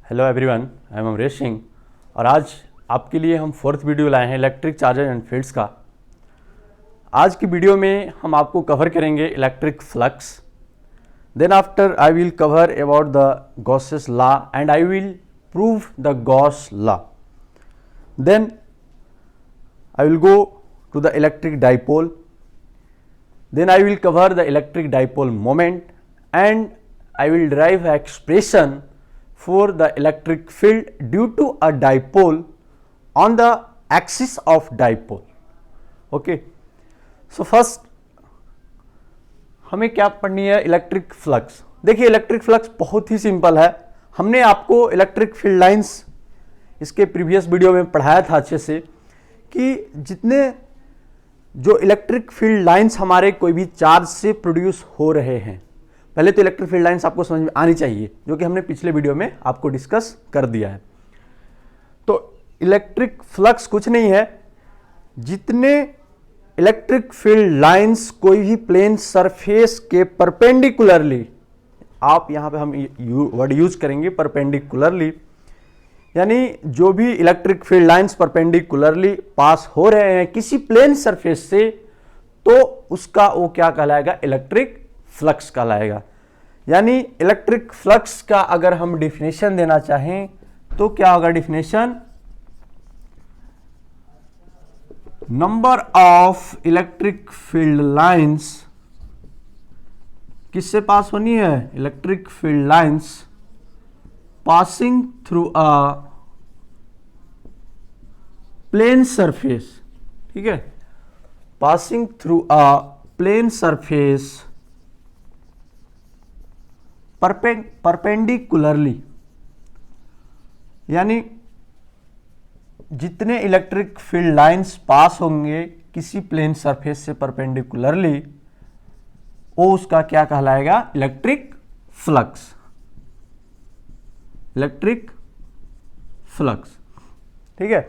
Hello everyone, I am Amresh Singh और आज आपके लिए हम फोर्थ वीडियो लाए हैं इलेक्ट्रिक चार्जर एंड फील्ड्स का। आज की वीडियो में हम आपको कवर करेंगे electric flux. Then after I will cover about the Gauss's law and I will prove the Gauss law. Then I will go to the electric dipole. Then I will cover the electric dipole moment and I will derive an expression for the electric field due to a dipole on the axis of dipole. Okay. So first हमें क्या पढ़नी है? Electric flux. देखिए electric flux बहुत ही simple है। हमने आपको electric field lines इसके प्रीवियस वीडियो में पढ़ाया था अच्छे से कि जितने जो इलेक्ट्रिक फील्ड लाइंस हमारे कोई भी चार्ज से प्रोड्यूस हो रहे हैं, पहले तो इलेक्ट्रिक फील्ड लाइंस आपको समझ में आनी चाहिए, जो कि हमने पिछले वीडियो में आपको डिस्कस कर दिया है। तो इलेक्ट्रिक फ्लक्स कुछ नहीं है, जितने इलेक्ट्रिक फील्ड लाइंस कोई भी प्लेन सरफेस के परपेंडिकुलरली, आप यहां पे हम वर्ड यूज करेंगे परपेंडिकुलरली, यानी जो भी इलेक्ट्रिक फील्ड लाइंस परपेंडिकुलरली पास हो रहे हैं किसी प्लेन सरफेस से, तो उसका वो क्या कहलाएगा? इलेक्ट्रिक फ्लक्स कहलाएगा। यानी इलेक्ट्रिक फ्लक्स का अगर हम डिफिनेशन देना चाहें तो क्या होगा definition? Number of electric field lines किससे पास होनी है? Electric field lines passing through a plane surface, ठीक है, passing through a plane surface perpendicularly, यानी जितने इलेक्ट्रिक फील्ड लाइंस पास होंगे किसी प्लेन सरफेस से परपेंडिकुलरली, वो उसका क्या कहलाएगा? Electric flux. इलेक्ट्रिक फ्लक्स, ठीक है।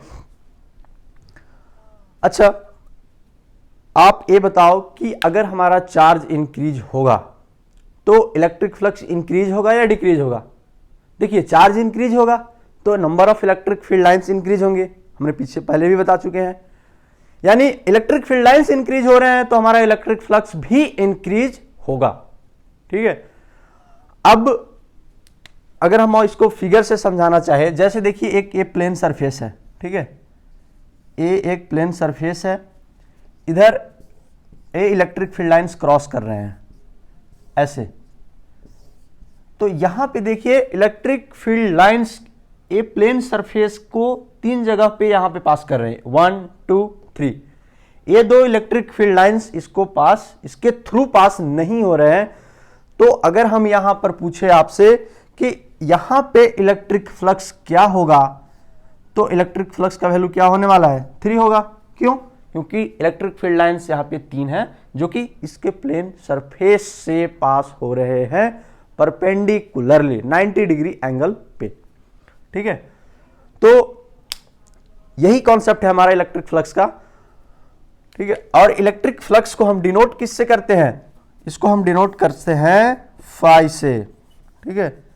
अच्छा, आप ये बताओ कि अगर हमारा चार्ज इंक्रीज होगा तो इलेक्ट्रिक फ्लक्स इंक्रीज होगा या डिक्रीज होगा? देखिए चार्ज इंक्रीज होगा तो number of electric field lines increase होंगे, हमने पीछे पहले भी बता चुके हैं। यानी इलेक्ट्रिक फील्ड लाइंस इंक्रीज हो रहे हैं तो हमारा इलेक्ट्रिक फ्लक्स भी इंक्रीज होगा, ठीक है। अब अगर हम इसको फिगर से समझाना चाहे, जैसे देखिए एक ये प्लेन सरफेस है, ठीक है, ये एक प्लेन सरफेस है, इधर ये इलेक्ट्रिक फील्ड लाइंस क्रॉस कर रहे हैं ऐसे, तो यहां पे देखिए इलेक्ट्रिक फील्ड लाइंस ये प्लेन सरफेस को तीन जगह पे यहां पे पास कर रहे हैं, 1 2 3। ये दो इलेक्ट्रिक फील्ड लाइंस इसके थ्रू पास नहीं हो रहे हैं। तो अगर हम यहां पर पूछे आपसे कि यहां पे इलेक्ट्रिक फ्लक्स क्या होगा, तो इलेक्ट्रिक फ्लक्स का वैल्यू क्या होने वाला है? 3 होगा। क्यों? क्योंकि इलेक्ट्रिक फील्ड लाइंस यहां पे 3 है जो कि इसके प्लेन सरफेस से पास हो रहे हैं परपेंडिकुलरली 90 डिग्री एंगल पे, ठीक है। तो यही कॉन्सेप्ट है हमारा इलेक्ट्रिक फ्लक्स का, ठीक है। और इलेक्ट्रिक फ्लक्स को हम डिनोट किससे करते हैं? इसको हम डिनोट करते हैं फाई से, ठीक है।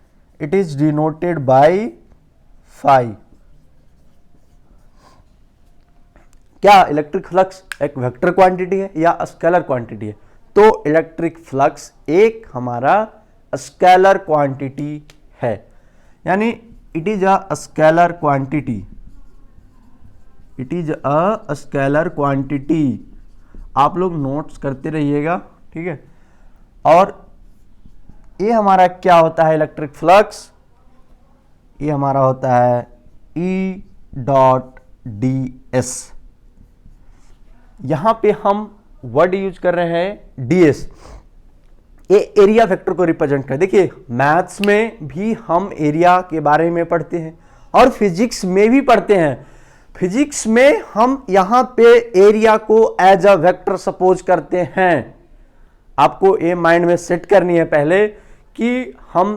It is denoted by phi. क्या इलेक्ट्रिक फ्लक्स एक वेक्टर क्वांटिटी है या स्केलर क्वांटिटी है? तो इलेक्ट्रिक फ्लक्स एक हमारा स्केलर क्वांटिटी है, यानी it is a scalar quantity. It is a scalar quantity. आप लोग नोट्स करते रहिएगा, ठीक है। और ये हमारा क्या होता है? इलेक्ट्रिक फ्लक्स ये हमारा होता है E.ds। यहां पे हम वर्ड यूज कर रहे हैं ds, ये एरिया वेक्टर को रिप्रेजेंट कर। देखिए मैथ्स में भी हम एरिया के बारे में पढ़ते हैं और फिजिक्स में भी पढ़ते हैं। फिजिक्स में हम यहां पे एरिया को एज अ वेक्टर सपोज करते हैं। आपको ये माइंड में सेट करनी है पहले कि हम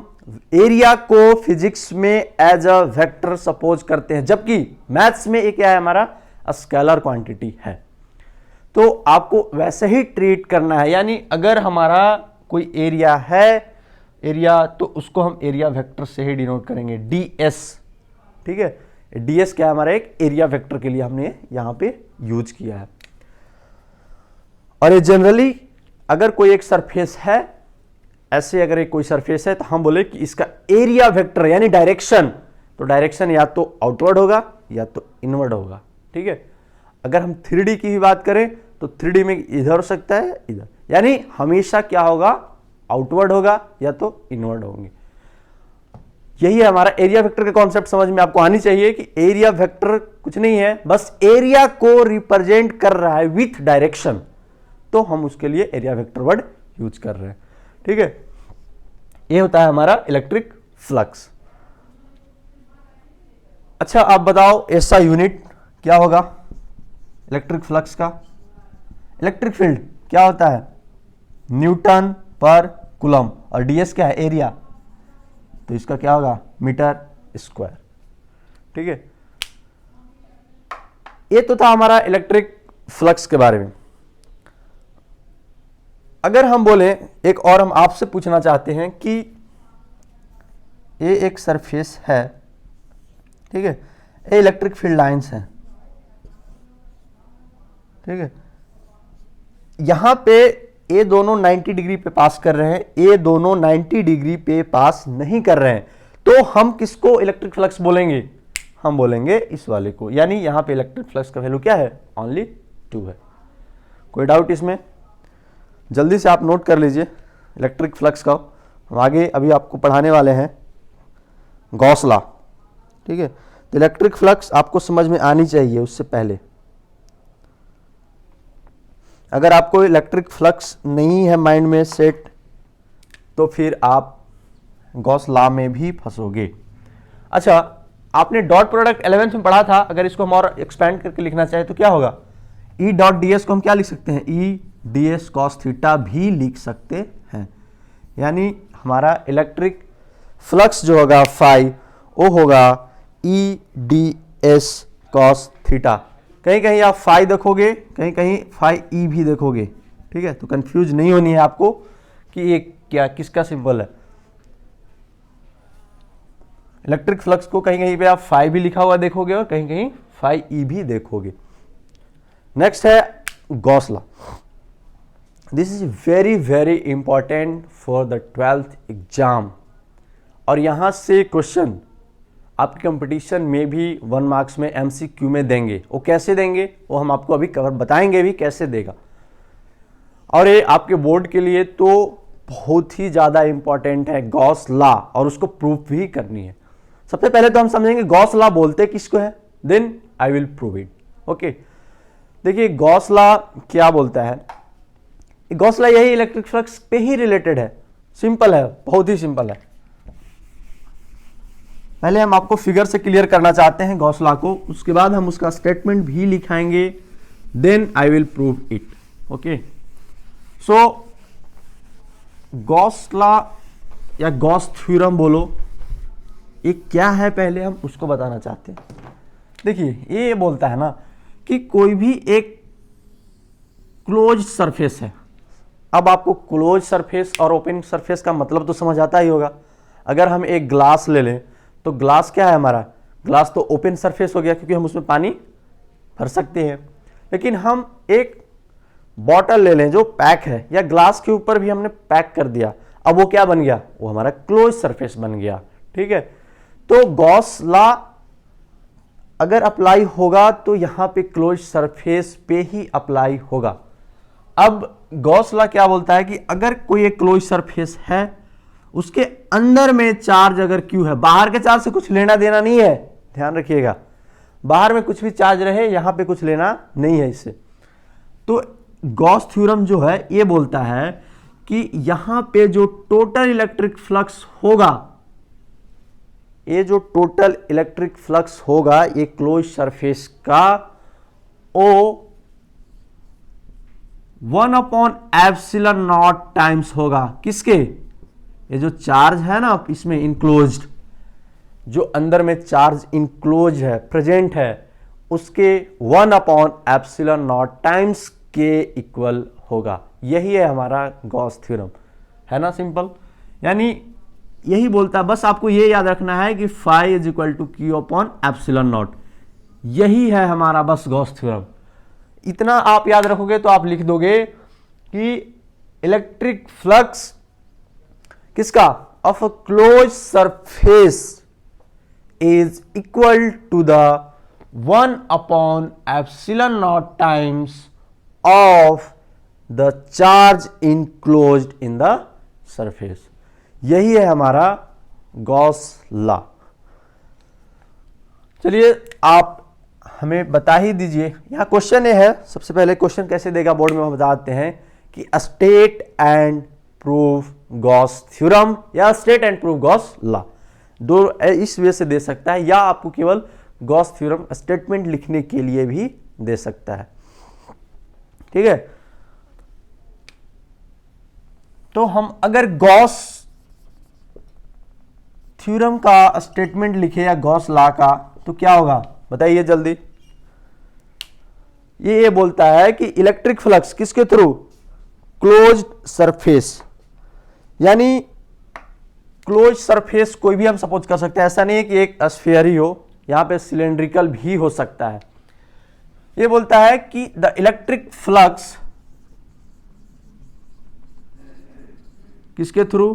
एरिया को फिजिक्स में एज अ वेक्टर सपोज करते हैं, जबकि मैथ्स में एक क्या है? हमारा स्केलर क्वांटिटी है। तो आपको वैसे ही ट्रीट करना है, यानी अगर हमारा कोई एरिया है एरिया, तो उसको हम एरिया वेक्टर से ही डिनोट करेंगे, ds। ठीक है, ds क्या है हमारा, एक एरिया वेक्टर के लिए हमने यहां पे यूज किया है। और ये जनरली अगर कोई एक सरफेस है, ऐसे अगर एक कोई सरफेस है, तो हम बोले कि इसका एरिया वेक्टर यानी डायरेक्शन, तो डायरेक्शन या तो आउटवर्ड होगा या तो इनवर्ड होगा। ठीक है, अगर हम 3D की ही बात करें तो 3D में इधर हो सकता है, इधर, यानी हमेशा क्या होगा, आउटवर्ड होगा या तो इनवर्ड होंगे। यही है हमारा एरिया वेक्टर का कॉन्सेप्ट, समझ में आपको आनी चाहिए कि एरिया वेक्टर कुछ नहीं है, बस एरिया को रिप्रेजेंट कर रहा है विथ डायरेक्शन, तो हम उसके लिए एरिया वेक्टर वर्ड यूज कर रहे हैं। ठीक है, ये होता है हमारा इलेक्ट्रिक फ्लक्स। अच्छा, आप बताओ ऐसा यूनिट क्या होगा इलेक्ट्रिक फ्लक्स का? इलेक्ट्रिक फील्ड क्या होता है, न्यूटन पर कूलम, और ds क्या है, एरिया, तो इसका क्या होगा, मीटर स्क्वायर। ठीक है, ये तो था हमारा इलेक्ट्रिक फ्लक्स के बारे में। अगर हम बोले एक और, हम आपसे पूछना चाहते हैं कि ये एक सरफेस है, ठीक है, ये इलेक्ट्रिक फील्ड लाइंस हैं, ठीक है, यहां पे ये दोनों 90 डिग्री पे पास कर रहे हैं, ये दोनों 90 डिग्री पे पास नहीं कर रहे हैं, तो हम किसको इलेक्ट्रिक फ्लक्स बोलेंगे, हम बोलेंगे इस वाले को, यानी यहां पे इलेक्ट्रिक फ्लक्स का वैल्यू क्या है, ओनली 2 है। कोई डाउट इसमें? जल्दी से आप नोट कर लीजिए इलेक्ट्रिक फ्लक्स का, हम आगे अभी आपको पढ़ाने वाले हैं गॉस लॉ। ठीक है, तो इलेक्ट्रिक फ्लक्स आपको समझ में आनी चाहिए उससे पहले। अगर आपको इलेक्ट्रिक फ्लक्स नहीं है माइंड में सेट, तो फिर आप गॉस लॉ में भी फंसोगे। अच्छा, आपने डॉट प्रोडक्ट 11th में पढ़ा था, अगर इसको हम और एक्सपेंड करके लिखना चाहे तो क्या होगा, ई डॉट ds को हम क्या लिख सकते हैं, ई ds cos थीटा भी लिख सकते हैं, यानी हमारा इलेक्ट्रिक फ्लक्स जो होगा फाई, वो होगा ई ds cos थीटा। कहीं कहीं आप फाई देखोगे, कहीं कहीं फाई ई भी देखोगे। ठीक है, तो कंफ्यूज नहीं होनी है आपको कि ये क्या किसका सिंबल है। इलेक्ट्रिक फ्लक्स को कहीं कहीं पे आप फाई भी लिखा हुआ देखोगे और कहीं कहीं फाई ई भी देखोगे। नेक्स्ट है Gauss law. This is very very important for the 12th exam, और यहां से क्वेश्चन आपके कंपटीशन में भी 1 मार्क्स में MCQ में देंगे। वो कैसे देंगे वो हम आपको अभी कवर बताएंगे भी कैसे देगा, और ये आपके बोर्ड के लिए तो बहुत ही ज्यादा इंपॉर्टेंट है गॉस लॉ, और उसको प्रूफ भी करनी है। सबसे पहले तो हम समझेंगे गॉस लॉ बोलते किसको है, then I will prove it. Okay, देखिए गॉस लॉ क्या बोलता है, गॉस लॉ यही इलेक्ट्रिक फ्लक्स पे ही रिलेटेड है, सिंपल है, बहुत ही सिंपल है। पहले हम आपको फिगर से क्लियर करना चाहते हैं गॉस लॉ को, उसके बाद हम उसका स्टेटमेंट भी लिखाएंगे, then I will prove it. Okay, so Gauss law या गॉस थ्योरम बोलो, ये क्या है पहले हम उसको बताना चाहते हैं। देखिए ये बोलता है ना कि कोई भी एक क्लोज सरफेस है। अब आपको क्लोज सरफेस और ओपन सरफेस का मतलब तो समझ आता ही होगा। अगर हम एक ग्लास ले लें तो ग्लास क्या है हमारा, ग्लास तो ओपन सरफेस हो गया क्योंकि हम उसमें पानी भर सकते हैं। लेकिन हम एक बॉटल ले लें जो पैक है, या ग्लास के ऊपर भी हमने पैक कर दिया, अब वो क्या बन गया, वो हमारा क्लोज सरफेस बन गया। ठीक है, तो गॉस लॉ अगर अप्लाई होगा तो यहां पे क्लोज सरफेस पे ही अप्लाई होगा। अब गॉस लॉ क्या बोलता है कि अगर कोई एक क्लोज सरफेस है, उसके अंदर में चार्ज अगर क्यू है, बाहर के चार्ज से कुछ लेना देना नहीं है, ध्यान रखिएगा, बाहर में कुछ भी चार्ज रहे यहां पे कुछ लेना नहीं है इससे। तो गॉस थ्योरम जो है ये बोलता है कि यहां पे जो टोटल इलेक्ट्रिक फ्लक्स होगा, ये जो टोटल इलेक्ट्रिक फ्लक्स होगा ये क्लोज सरफेस का, ओ 1/ε0 टाइम्स होगा। किसके, ये जो चार्ज है ना इसमें इनक्लोज्ड, जो अंदर में चार्ज इनक्लोज है, प्रेजेंट है, उसके 1/ε0 टाइम्स के इक्वल होगा। यही है हमारा गॉस थ्योरम, है ना सिंपल। यानी यही बोलता है, बस आपको ये याद रखना है कि phi is equal to Q upon epsilon naught. यही है हमारा बस गॉस थ्योरम। इतना आप याद रखोगे तो आप लिख दोगे कि इलेक्ट्रिक फ्लक्स किसका, of a close surface is equal to the 1 upon epsilon naught times of the charge enclosed in the surface. यही है हमारा गॉस लॉ। चलिए आप हमें बता ही दीजिए, यहां क्वेश्चन ये है, सबसे पहले क्वेश्चन कैसे देगा बोर्ड में हम बताते हैं कि state and prove Gauss theorem या state and prove Gauss law, दो इस वे से दे सकता है, या आपको केवल गॉस थ्योरम स्टेटमेंट लिखने के लिए भी दे सकता है। ठीक है, तो हम अगर गॉस थ्योरम का स्टेटमेंट लिखे या गॉस लॉ का, तो क्या होगा बताइए जल्दी। ये बोलता है कि इलेक्ट्रिक फ्लक्स किसके थ्रू, क्लोज्ड सरफेस, यानी क्लोज सरफेस कोई भी हम सपोज कर सकते हैं, ऐसा नहीं है कि एक स्फीयर ही हो, यहां पे सिलेंड्रिकल भी हो सकता है। ये बोलता है कि द इलेक्ट्रिक फ्लक्स किसके through,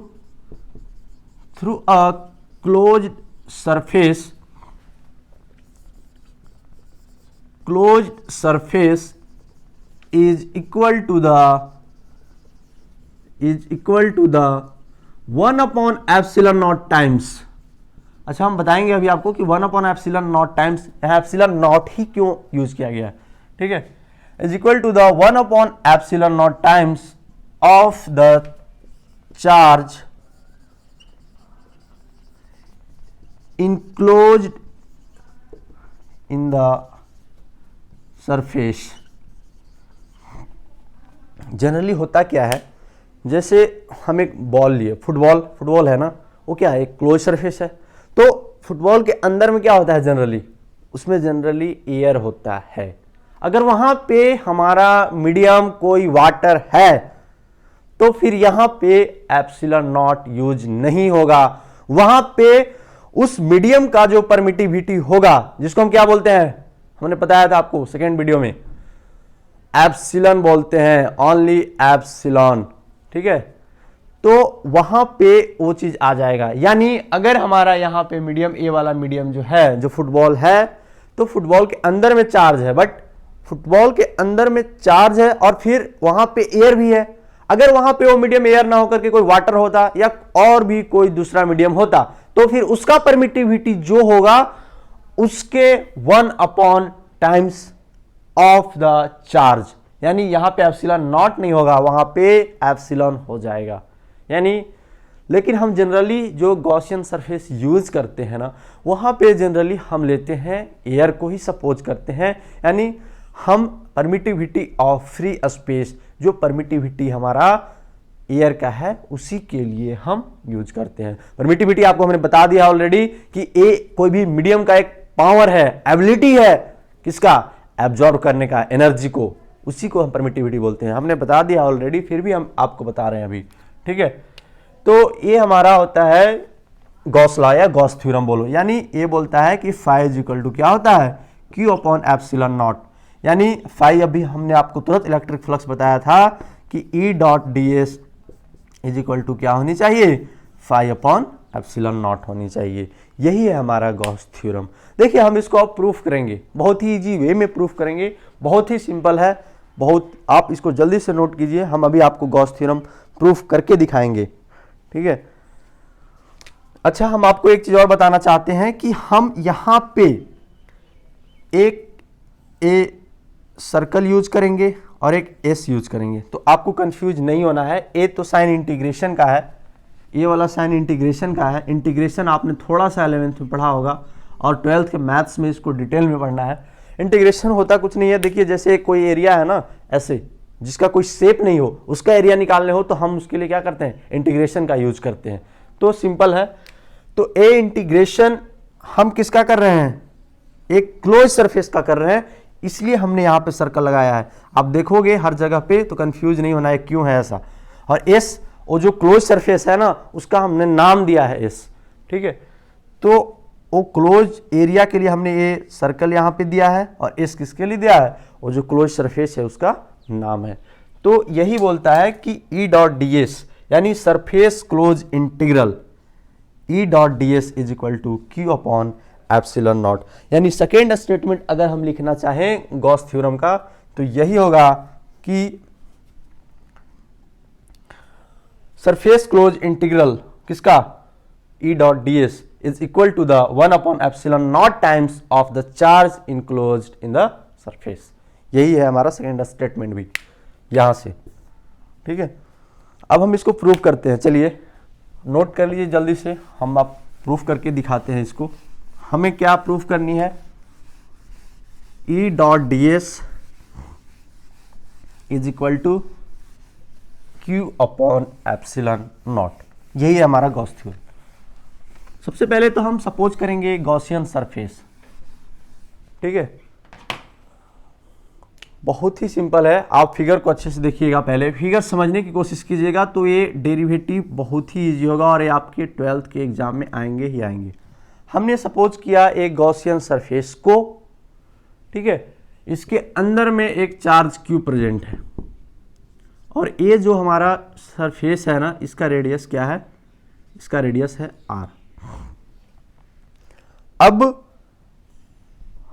through a closed surface, closed surface is equal to the 1 upon epsilon naught times. अच्छा, हम बताएंगे अभी आपको कि 1 अपॉन एप्सिलॉन नॉट टाइम्स, यहां एप्सिलॉन नॉट ही क्यों यूज किया गया है। ठीक है, is equal to the 1 upon epsilon naught times of the charge enclosed in the surface। Generally होता क्या है, जैसे हम एक बॉल लिए, फुटबॉल है ना, वो क्या है, एक क्लोज सरफेस है, तो फुटबॉल के अंदर में क्या होता है जनरली, उसमें जनरली एयर होता है। अगर वहां पे हमारा मीडियम कोई वाटर है तो फिर यहां पे एप्सिलॉन नॉट यूज नहीं होगा, वहां पे उस मीडियम का जो परमिटिविटी होगा, जिसको हम क्या बोलते हैं, हमने बताया था आपको सेकेंड वीडियो में, एप्सिलॉन बोलते हैं, ओनली एप्सिलॉन। ठीक है, तो वहां पे वो चीज आ जाएगा। यानी अगर हमारा यहां पे मीडियम, ए वाला मीडियम जो है, जो फुटबॉल है, तो फुटबॉल के अंदर में चार्ज है, बट फुटबॉल के अंदर में चार्ज है और फिर वहां पे एयर भी है। अगर वहां पे वो मीडियम एयर ना होकर के कोई वाटर होता या और भी कोई दूसरा मीडियम होता, तो फिर उसका परमिटिविटी जो होगा उसके 1 upon times of the charge, यानी यहां पे एप्सिलॉन नॉट नहीं होगा, वहां पे एप्सिलॉन हो जाएगा। यानी लेकिन हम जनरली जो गॉसियन सरफेस यूज करते हैं ना, वहां पे जनरली हम लेते हैं एयर को ही सपोज करते हैं, यानी हम परमिटिविटी ऑफ फ्री स्पेस, जो परमिटिविटी हमारा एयर का है, उसी के लिए हम यूज करते हैं। परमिटिविटी आपको हमने बता दिया ऑलरेडी कि ए कोई भी मीडियम का एक पावर है, एबिलिटी है, किसका, एब्जॉर्ब करने का एनर्जी को, उसी को हम परमिटिविटी बोलते हैं। हमने बता दिया ऑलरेडी, फिर भी हम आपको बता रहे हैं अभी। ठीक है, तो ये हमारा होता है गॉस लॉ या गॉस थ्योरम बोलो, यानी ये बोलता है कि फाई इज इक्वल टू क्या होता है, क्यू अपॉन एप्सिलॉन नॉट। यानी फाई अभी हमने आपको तुरंत इलेक्ट्रिक फ्लक्स बताया था कि E dot D S is equal to क्या होनी चाहिए, फाई अपॉन एप्सिलॉन नॉट होनी चाहिए। यही है हमारा गॉस थ्योरम। देखिए हम इसको अब प्रूफ करेंगे, बहुत ही इजी वे में प्रूफ करेंगे, बहुत ही सिंपल है, बहुत, आप इसको जल्दी से नोट कीजिए। हम अभी आपको गॉस थ्योरम प्रूफ करके दिखाएंगे। ठीक है, अच्छा हम आपको एक चीज और बताना चाहते हैं कि हम यहां पे एक ए सर्कल यूज करेंगे और एक एस यूज करेंगे, तो आपको कंफ्यूज नहीं होना है। ए तो साइन इंटीग्रेशन का है, ये वाला साइन इंटीग्रेशन का है। इंटीग्रेशन आपने थोड़ा सा 11th में पढ़ा होगा और 12th के मैथ्स में इसको डिटेल में पढ़ना है। इंटीग्रेशन होता कुछ नहीं है, देखिए जैसे कोई एरिया है ना ऐसे, जिसका कोई शेप नहीं हो, उसका एरिया निकालने हो तो हम उसके लिए क्या करते हैं, इंटीग्रेशन का यूज करते हैं। तो सिंपल है, तो ए इंटीग्रेशन हम किसका कर रहे हैं, एक क्लोज सरफेस का कर रहे हैं, इसलिए हमने यहां पे सर्कल लगाया है। आप देखोगे हर जगह पे तो कंफ्यूज नहीं होना है क्यों है ऐसा। और एस वो जो क्लोज सरफेस है ना उसका हमने नाम दिया है एस, ठीक है। तो वो क्लोज एरिया के लिए हमने ये सर्कल यहाँ पे दिया है और एस किसके लिए दिया है, वो जो क्लोज सरफेस है उसका नाम है। तो यही बोलता है कि ई डॉट डी एस यानी surface close integral E dot D S is equal to Q upon epsilon naught. यानी सेकेंड स्टेटमेंट अगर हम लिखना चाहें गॉस थ्योरम का तो यही होगा कि सरफेस क्लोज इंटीग्रल किसका, E dot D S is equal to the 1 upon epsilon naught times of the charge enclosed in the surface. यही है हमारा सेकेंड स्टेटमेंट भी यहां से, ठीक है। अब हम इसको प्रूव करते हैं, चलिए नोट कर लीजिए जल्दी से, हम आप प्रूफ करके दिखाते हैं इसको। हमें क्या प्रूफ करनी है, E dot D S is equal to Q upon epsilon naught, यही है हमारा गॉस थ्योरम। सबसे पहले तो हम सपोज करेंगे गॉसियन सरफेस, ठीक है। बहुत ही सिंपल है, आप फिगर को अच्छे से देखिएगा, पहले फिगर समझने की कोशिश कीजिएगा तो ये डेरिवेटिव बहुत ही इजी होगा और ये आपके 12th के एग्जाम में आएंगे ही आएंगे। हमने सपोज किया एक गॉसियन सरफेस को, ठीक है, इसके अंदर में एक चार्ज क्यू प्रेजेंट है और ये जो हमारा सरफेस है ना इसका रेडियस क्या है, इसका रेडियस है r। अब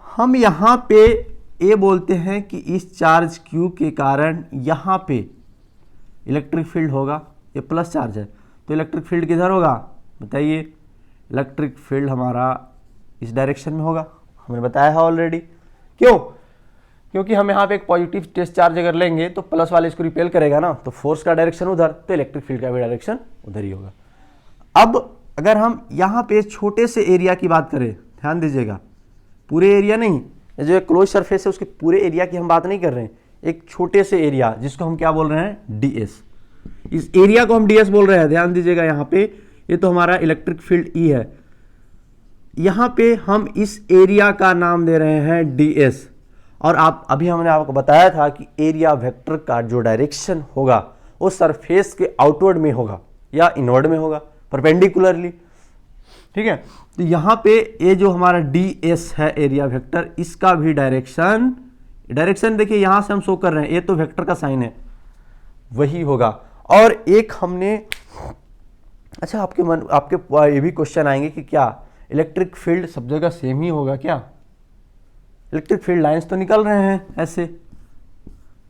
हम यहां पे ये बोलते हैं कि इस चार्ज Q के कारण यहां पे इलेक्ट्रिक फील्ड होगा, ये प्लस चार्ज है तो इलेक्ट्रिक फील्ड किधर होगा बताइए, इलेक्ट्रिक फील्ड हमारा इस डायरेक्शन में होगा, हमने बताया है ऑलरेडी। क्यों, क्योंकि हम यहाँ पे एक पॉजिटिव टेस्ट चार्ज अगर लेंगे तो प्लस वाले इसको रिपेल करेगा ना, तो फोर्स का डायरेक्शन उधर तो इलेक्ट्रिक फील्ड का भी डायरेक्शन उधर ही होगा। अब अगर हम यहाँ पे छोटे से एरिया की बात करें, ध्यान दीजिएगा, पूरे एरिया नहीं, जो एक क्लोज सरफेस है उसके पूरे एरिया की हम बात नहीं कर रहे हैं, एक छोटे से एरिया जिसको हम क्या बोल रहे हैं ds, इस एरिया को हम ds बोल रहे हैं। ध्यान दीजिएगा यहाँ पे ये तो हमारा इलेक्ट्रिक फील्ड E है, यहाँ पे हम इस एरिया का नाम दे रहे हैं ds। और आप अभी हमने आपको बताया था कि एरिया वेक्टर का जो डायरेक्शन होगा वो सरफेस के आउटवर्ड में होगा या इनवर्ड में होगा, परपेंडिकुलरली, ठीक है। तो यहाँ पे ये जो हमारा ds है एरिया वेक्टर, इसका भी डायरेक्शन देखिए यहाँ से हम शो कर रहे हैं, ये तो वेक्टर का साइन है वही होगा। और एक हमने, अच्छा आपके ये भी क्वेश्चन आएंगे कि क्या इलेक्ट्रिक फील्ड सब जगह सेम ही होगा क्या, इलेक्ट्रिक फील्ड लाइंस तो निकल रहे हैं ऐसे,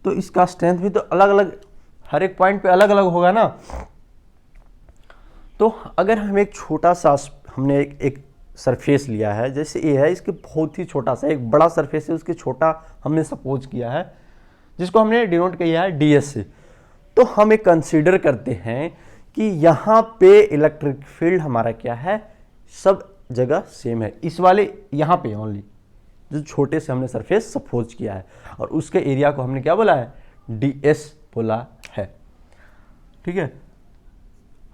तो इसका स्ट्रेंथ भी तो अलग अलग हर एक पॉइंट पे अलग अलग होगा ना। तो अगर हम एक छोटा सा हमने एक सरफेस लिया है, जैसे ये है, इसके बहुत ही छोटा सा एक बड़ा सरफेस है उसके छोटा हमने सपोज किया है जिसको हमने डिनोट किया है ds से, तो हम एक कंसीडर करते हैं कि यहाँ पे इलेक्ट्रिक फील्ड हमारा क्या है, सब जगह सेम है, इस वाले यहाँ पे ओनली जो छोटे से हमने सरफेस सपोज किया है और उसके एरिया को हमने क्या बोला है ds बोला है, ठीक है।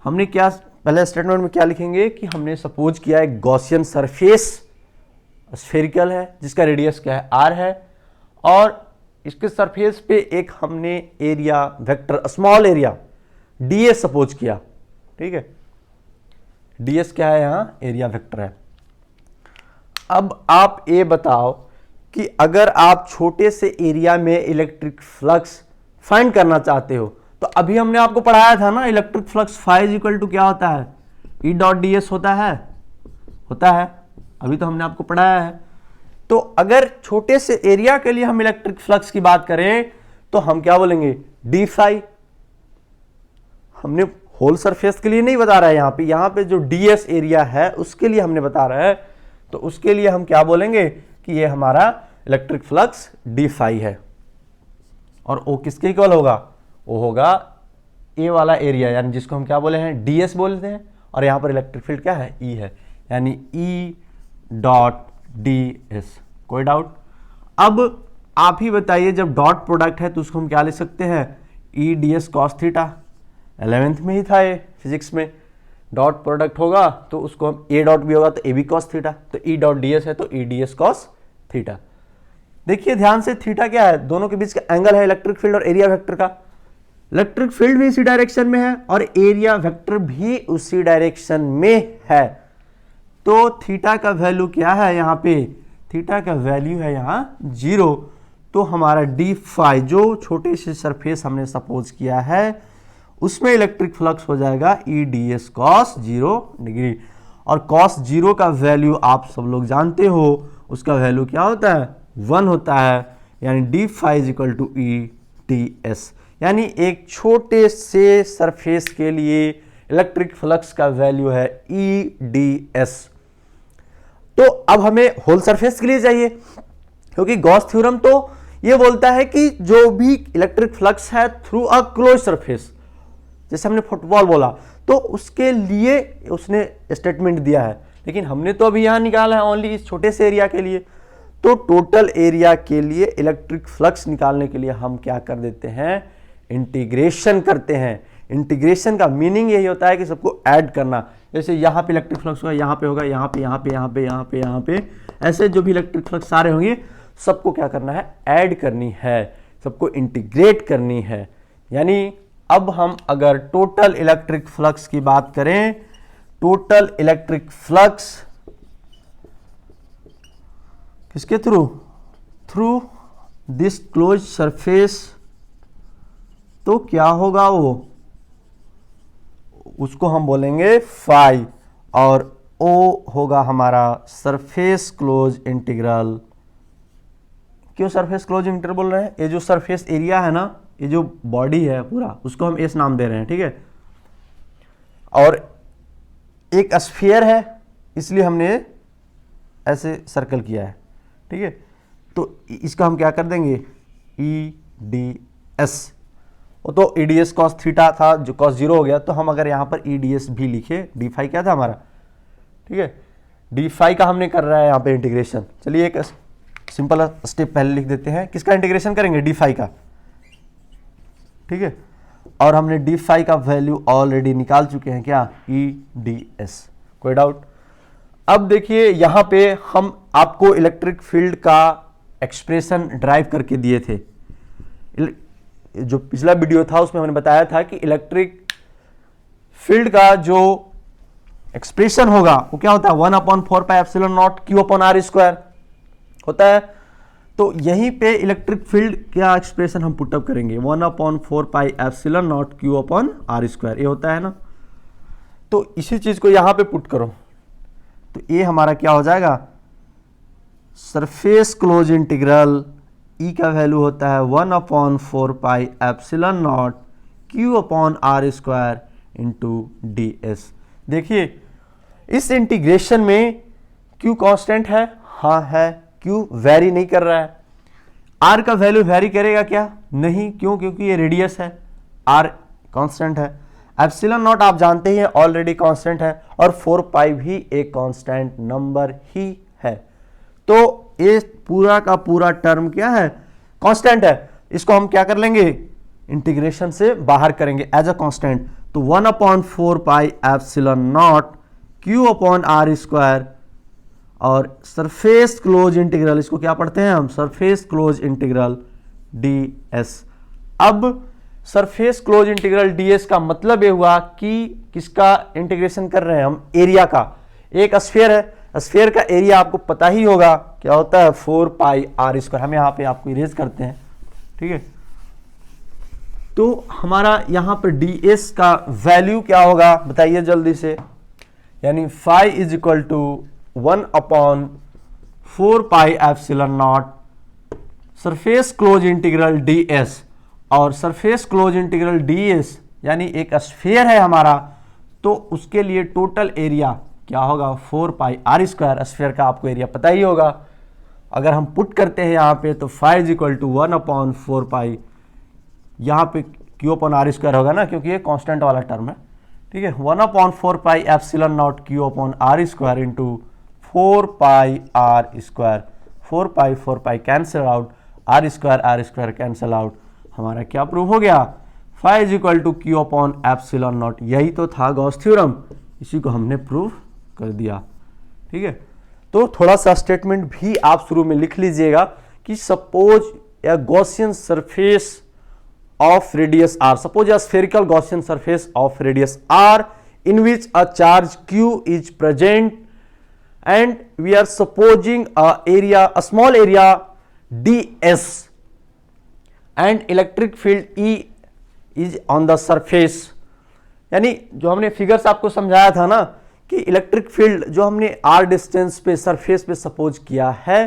हमने क्या पहले स्टेटमेंट में क्या लिखेंगे कि हमने सपोज किया एक गॉसियन सरफेस स्फेरिकल है जिसका रेडियस क्या है r है और इसके सरफेस पे एक हमने area vector small area ds suppose किया, ठीक है। ds क्या है, यहाँ एरिया वेक्टर है। अब आप ये बताओ कि अगर आप छोटे से एरिया में इलेक्ट्रिक फ्लक्स फाइंड करना चाहते हो तो अभी हमने आपको पढ़ाया था ना electric flux phi is equal to क्या होता है, ई डॉट डी एस होता है, अभी तो हमने आपको पढ़ाया है। तो अगर छोटे से एरिया के लिए हम इलेक्ट्रिक फ्लक्स की बात करें तो हम क्या बोलेंगे डी फाई। हमने होल सरफेस के लिए नहीं बता रहा है, यहाँ पे जो डी एस एरिया है उसके लिए हमने बता रहा है, तो उसके लिए हम क्या बोलेंगे कि ये हमारा इलेक्ट्रिक फ्लक्स डी फाई है और वो किसके इक्वल होगा, वो होगा ए वाला एरिया यानी जिसको हम क्या बोले हैं ds बोलते हैं और यहाँ पर इलेक्ट्रिक फील्ड क्या है E है, यानी E डॉट ds। कोई डाउट? अब आप ही बताइए, जब डॉट प्रोडक्ट है तो उसको हम क्या ले सकते हैं E ds cos theta, 11th में ही था ये फिजिक्स में, डॉट प्रोडक्ट होगा तो उसको हम ए डॉट भी होगा तो ए बी cos थीटा, तो E डॉट ds है तो E ds cos थीटा। देखिए ध्यान से, थीटा क्या है, दोनों के बीच का एंगल है इलेक्ट्रिक फील्ड और एरिया वेक्टर का। इलेक्ट्रिक फील्ड भी इसी डायरेक्शन में है और एरिया वेक्टर भी उसी डायरेक्शन में है। तो थीटा का वैल्यू क्या है यहाँ पे, थीटा का वैल्यू है यहाँ 0। तो हमारा डी फाई जो छोटे से सरफेस हमने सपोज किया है उसमें इलेक्ट्रिक फ्लक्स हो जाएगा E D s cos 0 degree. और कॉस 0 का वैल्यू आप सब लोग जानते हो, उसका वैल्यू क्या होता है 1 होता है, यानी D phi is equal to E D S. यानी एक छोटे से सरफेस के लिए इलेक्ट्रिक फ्लक्स का वैल्यू है ई डी एस। तो अब हमें होल सरफेस के लिए चाहिए, क्योंकि गॉस थ्योरम तो ये बोलता है कि जो भी इलेक्ट्रिक फ्लक्स है थ्रू अ क्लोज सरफेस, जैसे हमने फुटबॉल बोला तो उसके लिए उसने स्टेटमेंट दिया है, लेकिन हमने तो अभी यहां निकाला है ओनली इस छोटे से एरिया के लिए। तो टोटल एरिया के लिए इलेक्ट्रिक फ्लक्स निकालने के लिए हम क्या कर देते हैं, इंटीग्रेशन करते हैं। इंटीग्रेशन का मीनिंग यही होता है कि सबको ऐड करना। जैसे यहाँ पे इलेक्ट्रिक फ्लक्स होगा, यहाँ पे होगा, यहाँ पे, यहाँ पे, यहाँ पे, यहाँ पे, यहाँ पे, ऐसे जो भी इलेक्ट्रिक फ्लक्स सारे होंगे सबको क्या करना है, ऐड करनी है, सबको इंटीग्रेट करनी है। यानी अब हम अगर टोटल इलेक्ट्रिक फ्लक्स की बात करें, टोटल इलेक्ट्रिक फ्लक्स किसके through, through this close surface, तो क्या होगा वो, उसको हम बोलेंगे फाई, और ओ होगा हमारा सरफेस क्लोज इंटीग्रल। क्यों सरफेस क्लोज इंटीग्रल बोल रहे हैं, ये जो सरफेस एरिया है ना, ये जो बॉडी है पूरा, उसको हम एस नाम दे रहे हैं, ठीक है। और एक स्फीयर है इसलिए हमने ऐसे सर्कल किया है, ठीक है। तो इसका हम क्या कर देंगे, ई डी एस। तो E D s cos theta था जो कॉस 0 हो गया, तो हम अगर यहाँ पर ई डी एस भी लिखे, डी फाई क्या था हमारा, ठीक है, डी फाई का हमने कर रहा है यहाँ पे इंटीग्रेशन। चलिए एक सिंपल स्टेप पहले लिख देते हैं, किसका इंटीग्रेशन करेंगे, डी फाई का, ठीक है। और हमने डी फाई का वैल्यू ऑलरेडी निकाल चुके हैं, क्या, ई डी एस, कोई डाउट। अब देखिए यहाँ पे हम आपको इलेक्ट्रिक फील्ड का एक्सप्रेशन ड्राइव करके दिए थे। जो पिछला वीडियो था उसमें हमने बताया था कि इलेक्ट्रिक फील्ड का जो एक्सप्रेशन होगा वो क्या होता है, 1/4 pi epsilon naught Q upon are square होता है। तो यहीं पे इलेक्ट्रिक फील्ड क्या एक्सप्रेशन हम पुटअप करेंगे, 1/4 pi epsilon naught Q upon are square, ये होता है ना। तो इसी चीज को यहां पे पुट करो, तो ये हमारा क्या हो जाएगा, सरफेस क्लोज इंटीग्रल ई का वैल्यू होता है 1/4 pi epsilon naught Q upon are square into D S. देखिए इस इंटीग्रेशन में क्यू कांस्टेंट है, हाँ है, क्यू वेरी नहीं कर रहा है। आर का वैल्यू वेरी करेगा क्या, नहीं, क्यों, क्योंकि ये रेडियस है, आर कांस्टेंट है। एप्सिलॉन नॉट आप जानते ही ऑलरेडी कांस्टेंट है, और 4 पाई भी एक कांस्टेंट नंबर ही है। तो ये पूरा का पूरा टर्म क्या है, कांस्टेंट है। इसको हम क्या कर लेंगे, इंटीग्रेशन से बाहर करेंगे एज अ कांस्टेंट। तो 1/4 pi epsilon naught Q upon are square, और सरफेस क्लोज इंटीग्रल, इसको क्या पढ़ते हैं हम, surface close integral d s. अब surface close integral d s का मतलब ये हुआ कि किसका इंटीग्रेशन कर रहे हैं हम, एरिया का। एक स्फीयर है, स्फीयर का एरिया आपको पता ही होगा क्या होता है, 4 पाई आर स्क्वायर। हम यहाँ पे आपको इरेज करते हैं, ठीक है। तो हमारा यहाँ पर डी एस का वैल्यू क्या होगा बताइए जल्दी से, यानी phi is equal to 1/4 pi epsilon naught surface close integral d s. और surface close integral d S यानी एक स्फीयर है हमारा, तो उसके लिए टोटल एरिया क्या होगा, 4 पाई आर स्क्वायर। स्फीयर का आपको एरिया पता ही होगा। अगर हम पुट करते हैं यहाँ पे, तो फाई इज इक्वल टू 1/4 पाई, यहाँ पे क्यू अपॉन आर स्क्वायर होगा ना, क्योंकि ये कांस्टेंट वाला टर्म है, ठीक है। 1/4 pi epsilon naught Q upon are square into 4 pi R square. 4 pi cancel out, R square cancel out. हमारा क्या प्रूव हो गया, phi is equal to Q upon epsilon naught. यही तो था गॉस थ्योरम, इसी को हमने प्रूव कर दिया, ठीक है। तो थोड़ा सा स्टेटमेंट भी आप शुरू में लिख लीजिएगा कि suppose A Gaussian surface of radius r. Suppose a spherical Gaussian surface of radius r in which a charge q is present, and we are supposing a small area ds and electric field E is on the surface. यानी जो हमने figures आपको समझाया था ना कि electric field जो हमने r डिस्टेंस पे सरफेस पे सपोज किया है,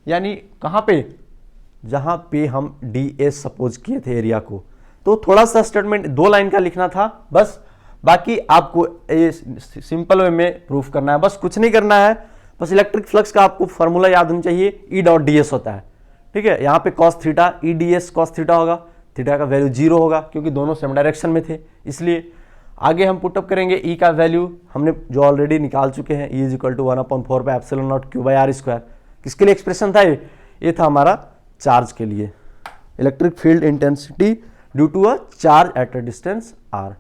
यानी कहां पे, जहां पे हम ds सपोज किए थे एरिया को, तो थोड़ा सा स्टेटमेंट 2 लाइन का लिखना था बस, बाकी आपको सिंपल वे में प्रूफ करना है, बस कुछ नहीं करना है, बस इलेक्ट्रिक फ्लक्स का आपको फॉर्मूला याद होना चाहिए, E डॉट ds होता है, ठीक है। यहाँ पे cos theta E ds cos theta होगा, थीटा का वैल्यू 0 होगा क्योंकि दोनों सेम डायरेक्शन में थे, इसलिए आगे हम पुटअप करेंगे E का वैल्यू हमने जो ऑलरेडी निकाल चुके हैं, E is equal to 1/4 by epsilon naught Q by R square. किसके लिए एक्सप्रेशन था ये था हमारा चार्ज के लिए, electric field intensity due to a charge at a distance R,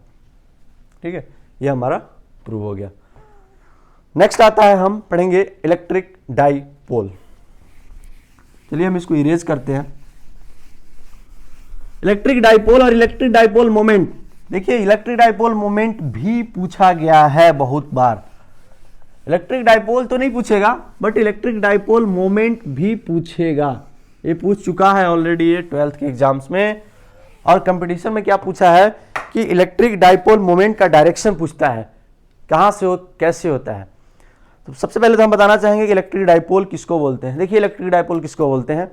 ठीक है, ये हमारा प्रूव हो गया। नेक्स्ट आता है, हम पढ़ेंगे इलेक्ट्रिक डाइपोल। चलिए हम इसको इरेज करते हैं। इलेक्ट्रिक डाइपोल और इलेक्ट्रिक डाइपोल मोमेंट, देखिए इलेक्ट्रिक डाइपोल मोमेंट भी पूछा गया है बहुत बार। इलेक्ट्रिक डाइपोल तो नहीं पूछेगा बट इलेक्ट्रिक डाइपोल मोमेंट भी पूछेगा, ये पूछ चुका है ऑलरेडी ये 12th के एग्जाम्स में। और कंपटीशन में क्या पूछा है कि इलेक्ट्रिक डाइपोल मोमेंट का डायरेक्शन पूछता है, कहां से हो, कैसे होता है। तो सबसे पहले तो हम बताना चाहेंगे कि इलेक्ट्रिक डाइपोल किसको बोलते हैं। देखिए इलेक्ट्रिक डाइपोल किसको बोलते हैं,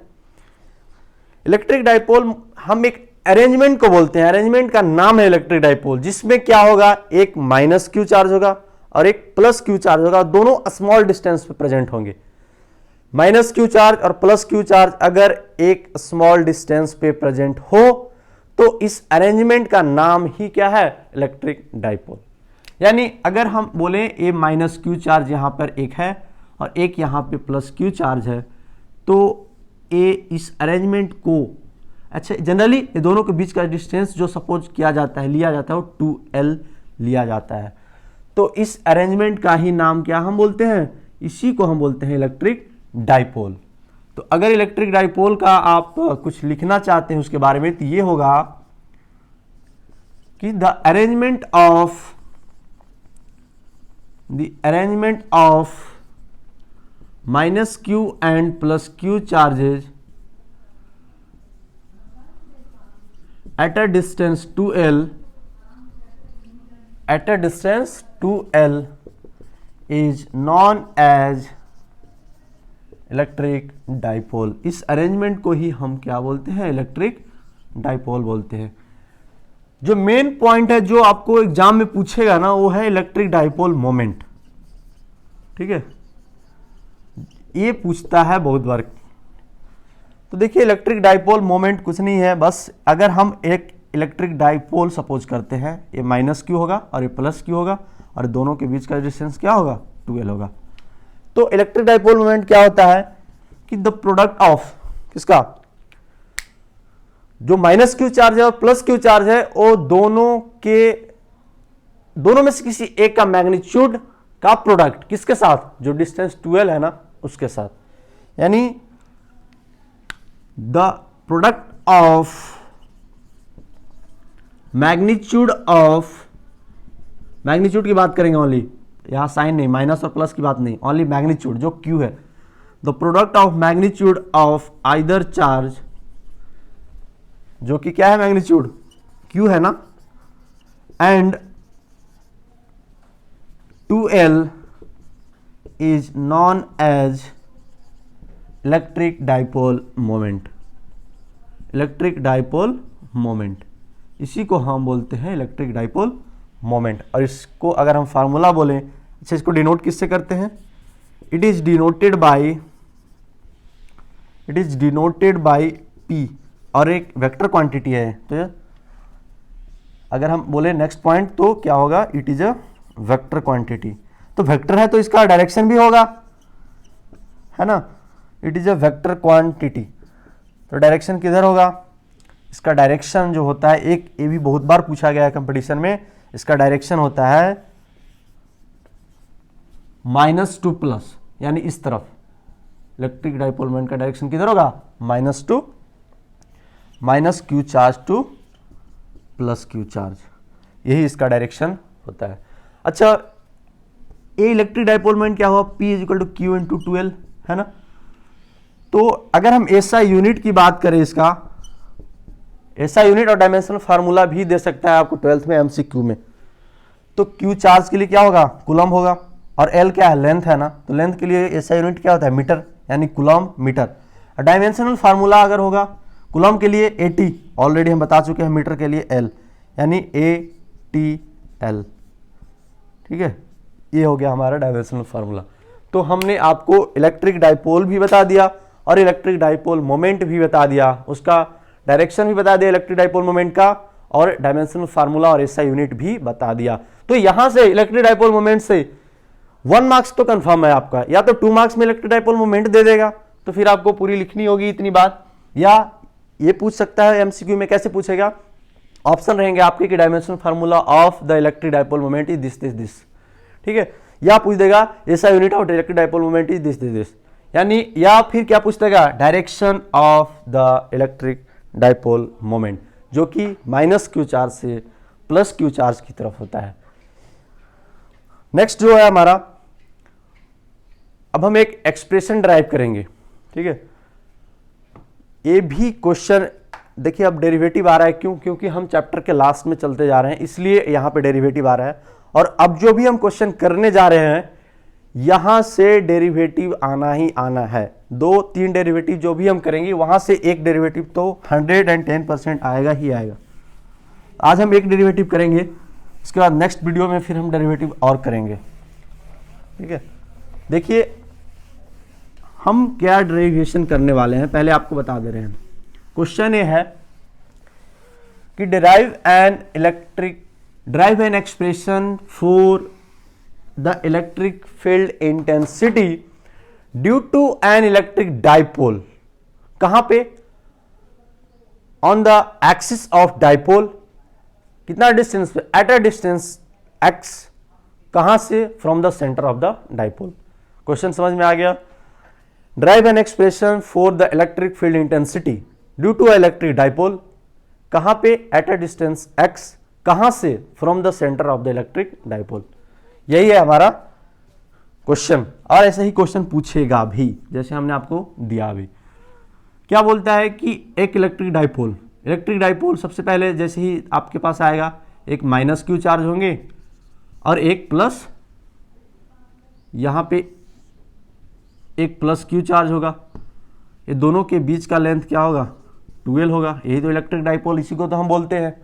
इलेक्ट्रिक डाइपोल हम एक अरेंजमेंट को बोलते हैं, अरेंजमेंट का नाम है इलेक्ट्रिक डाइपोल, जिसमें क्या होगा, एक माइनस क्यू चार्ज होगा और एक प्लस क्यू चार्ज होगा, दोनों स्मॉल डिस्टेंस पे प्रेजेंट होंगे। माइनस क्यू चार्ज और प्लस क्यू चार्ज अगर एक स्मॉल डिस्टेंस पे प्रेजेंट हो तो इस अरेंजमेंट का नाम ही क्या है, इलेक्ट्रिक डाइपोल। यानी अगर हम बोले ए माइनस क्यू चार्ज यहां पर एक है और एक यहां पे प्लस क्यू चार्ज है, तो ए इस अरेंजमेंट को, अच्छा जनरली ये दोनों के बीच का डिस्टेंस जो सपोज किया जाता है, लिया जाता है, वो 2l लिया जाता है। तो इस अरेंजमेंट का ही नाम क्या हम बोलते हैं, इसी को हम बोलते हैं इलेक्ट्रिक डाइपोल। तो अगर इलेक्ट्रिक डाइपोल का आप कुछ लिखना चाहते हैं उसके बारे में, तो ये होगा कि the arrangement of minus Q and plus Q charges at a distance 2l is known as electric dipole. इस अरेंजमेंट को ही हम क्या बोलते हैं, इलेक्ट्रिक डाइपोल बोलते हैं। जो मेन पॉइंट है जो आपको एग्जाम में पूछेगा ना, वो है इलेक्ट्रिक डाइपोल मोमेंट, ठीक है, ये पूछता है बहुत बार। तो देखिए इलेक्ट्रिक डाइपोल मोमेंट कुछ नहीं है, बस अगर हम एक इलेक्ट्रिक डाइपोल सपोज करते हैं, ये माइनस क्यू होगा और ये प्लस क्यू होगा और दोनों के बीच का डिस्टेंस क्या होगा, 2l होगा। तो इलेक्ट्रिक डाइपोल मोमेंट क्या होता है कि द प्रोडक्ट ऑफ किसका, जो माइनस क्यू चार्ज है और प्लस क्यू चार्ज है, वो दोनों में से किसी एक का मैग्नीट्यूड का प्रोडक्ट किसके साथ, जो डिस्टेंस 2l है ना उसके साथ। यानी द प्रोडक्ट ऑफ मैग्नीट्यूड की बात करेंगे ओनली, यहां साइन नहीं, माइनस और प्लस की बात नहीं, ओनली मैग्नीट्यूड जो Q है। The product of magnitude of either charge, जो कि क्या है मैग्नीट्यूड Q है ना, and 2l is known as electric dipole moment. Electric dipole moment, इसी को हम बोलते हैं इलेक्ट्रिक डाइपोल मोमेंट। और इसको अगर हम फार्मूला बोलें, अच्छा इसको डिनोट किससे करते हैं, it is denoted bye P, और एक वेक्टर क्वांटिटी है। तो अगर हम बोले नेक्स्ट पॉइंट तो क्या होगा, it is a vector quantity. तो वेक्टर है तो इसका डायरेक्शन भी होगा, है ना, it is a vector quantity. तो डायरेक्शन किधर होगा, इसका डायरेक्शन जो होता है, एक ये भी बहुत बार पूछा गया है कंपटीशन में, इसका डायरेक्शन होता है -2 प्लस, यानी इस तरफ। इलेक्ट्रिक डाइपोल मोमेंट का डायरेक्शन किधर होगा, -2 minus Q charge two plus Q charge, यही इसका डायरेक्शन होता है। अच्छा, ए इलेक्ट्रिक डाइपोल मोमेंट क्या हुआ, P is equal to Q into 2L, है ना। तो अगर हम एसआई यूनिट की बात करें, इसका एसआई यूनिट और डायमेंशनल फार्मूला भी दे सकता है आपको 12th में एमसीक्यू में। तो क्यू चार्ज के लिए क्या होगा, कूलम होगा, और एल क्या है, लेंथ है ना। तो लेंथ के लिए एसआई यूनिट क्या होता है, मीटर, यानी कूलम मीटर। डायमेंशनल फार्मूला अगर होगा कूलम के लिए AT, ऑलरेडी हम बता चुके हैं, मीटर के लिए L, यानी ATL। ठीक है, ये हो गया हमारा डायमेंशनल फार्मूला। तो हमने आपको इलेक्ट्रिक डाइपोल भी बता दिया और इलेक्ट्रिक डाइपोल मोमेंट भी बता दिया, उसका डायरेक्शन भी बता दिया इलेक्ट्रिक डाइपोल मोमेंट का, और डायमेंशनल फार्मूला और एसआई यूनिट भी बता दिया। तो यहां से इलेक्ट्रिक डाइपोल मोमेंट से 1 मार्क्स तो कंफर्म है आपका, या तो 2 मार्क्स में इलेक्ट्रिक डाइपोल मोमेंट दे देगा, तो फिर आपको पूरी लिखनी होगी इतनी बात, या ये पूछ सकता है एमसीक्यू में, कैसे पूछेगा, ऑप्शन रहेंगे आपके कि dimensional formula of the electric dipole moment is this, ठीक है, या पूछ देगा SI unit of electric dipole moment is this, यानी, या फिर क्या पूछ देगा, direction of the electric dipole moment, जो कि माइनस क्यू चार्ज से प्लस क्यू चार्ज की तरफ होता है। नेक्स्ट जो है हमारा, अब हम एक एक्सप्रेशन ड्राइव करेंगे, ठीक है। ये भी क्वेश्चन देखिए, अब डेरिवेटिव आ रहा है, क्यों, क्योंकि हम चैप्टर के लास्ट में चलते जा रहे हैं, इसलिए यहां पे डेरिवेटिव आ रहा है। और अब जो भी हम क्वेश्चन करने जा रहे हैं, यहां से डेरिवेटिव आना ही आना है। 2-3 डेरिवेटिव जो भी हम करेंगे, वहां से एक डेरिवेटिव तो 110% आएगा ही आएगा। आज हम एक डेरिवेटिव करेंगे, इसके बाद नेक्स्ट वीडियो में फिर हम डेरिवेटिव और करेंगे, ठीक है। देखिए हम क्या डेरिवेशन करने वाले हैं, पहले आपको बता दे रहे हैं। क्वेश्चन ये है कि derive an expression for the electric field intensity due to an electric dipole. कहां पे, on the axis of dipole, कितना डिस्टेंस पे, एट अ डिस्टेंस x, कहां से, from the centre of the dipole. क्वेश्चन समझ में आ गया। Derive an expression for the electric field intensity due to electric dipole, कहां पे, एट अ डिस्टेंस x, कहां से, from the centre of the electric dipole. यही है हमारा क्वेश्चन, और ऐसे ही क्वेश्चन पूछेगा भी, जैसे हमने आपको दिया अभी। क्या बोलता है कि एक इलेक्ट्रिक डाइपोल सबसे पहले जैसे ही आपके पास आएगा, एक माइनस क्यू चार्ज होंगे और एक प्लस, यहां पे एक प्लस क्यू चार्ज होगा, ये दोनों के बीच का लेंथ क्या होगा, 2L होगा। यही तो इलेक्ट्रिक डाइपोल, इसी को तो हम बोलते हैं।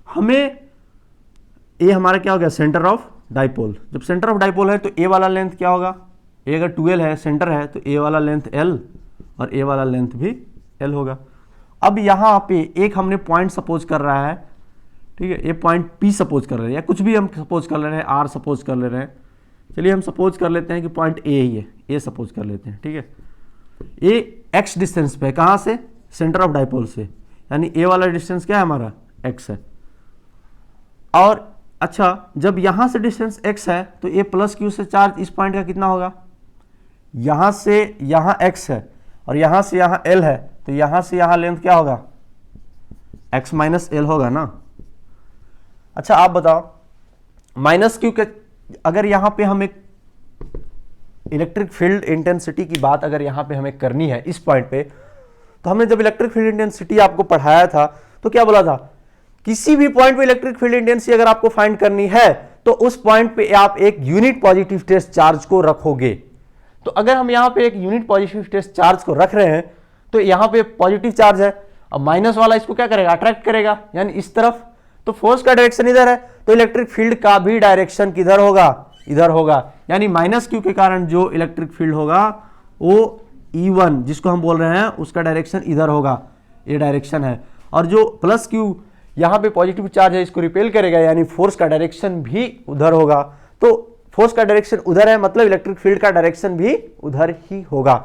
हमें ये हमारा क्या हो गया, सेंटर ऑफ डाइपोल। जब सेंटर ऑफ डाइपोल है तो ए वाला लेंथ क्या होगा, ए अगर 2L है, सेंटर है, तो ए वाला लेंथ L और ए वाला लेंथ भी L होगा। अब यहाँ पे एक हमने पॉइंट सपोज कर रहा है, ठीक है, ये पॉइंट P सपोज कर रहे हैं, या कुछ भी हम सपोज कर ले रहे हैं, R सपोज कर ले रहे हैं। चलिए हम सपोज कर लेते हैं कि पॉइंट A ही है, ए सपोज कर लेते हैं, ठीक है। ए x डिस्टेंस पे, कहाँ से, सेंटर ऑफ डाइपोल से, यानी ए वाला डिस्टेंस क्या है हमारा, x है। और अच्छा, जब यहां से डिस्टेंस x है तो a प्लस क्यू से चार्ज इस पॉइंट का कितना होगा, यहां से यहां x है और यहां से यहां L है, तो यहां से यहां लेंथ क्या होगा, x माइनस L होगा ना। अच्छा आप बताओ, माइनस क्यू के, अगर यहां पे हम एक इलेक्ट्रिक फील्ड इंटेंसिटी की बात अगर यहां पे हमें करनी है इस पॉइंट पे, तो हमने जब इलेक्ट्रिक फील्ड इंटेंसिटी आपको पढ़ाया था तो क्या बोला था, किसी भी पॉइंट पे इलेक्ट्रिक फील्ड इंटेंसिटी अगर आपको फाइंड करनी है तो उस पॉइंट पे आप एक यूनिट पॉजिटिव टेस्ट चार्ज को रखोगे। तो अगर हम यहां पे एक यूनिट पॉजिटिव टेस्ट चार्ज को रख रहे हैं तो यहां पे पॉजिटिव चार्ज है, अब माइनस वाला इसको क्या करेगा, अट्रैक्ट करेगा, यानी इस तरफ, तो फोर्स का डायरेक्शन इधर है, तो इलेक्ट्रिक फील्ड का भी डायरेक्शन किधर होगा, इधर होगा, यानी माइनस क्यू के कारण जो इलेक्ट्रिक फील्ड होगा वो E1 जिसको हम बोल रहे हैं उसका डायरेक्शन इधर होगा, ये डायरेक्शन है। और जो प्लस क्यू यहां पे पॉजिटिव चार्ज है इसको रिपेल करेगा, यानी फोर्स का डायरेक्शन भी उधर होगा। तो फोर्स का डायरेक्शन उधर है, मतलब इलेक्ट्रिक फील्ड का डायरेक्शन भी उधर ही होगा।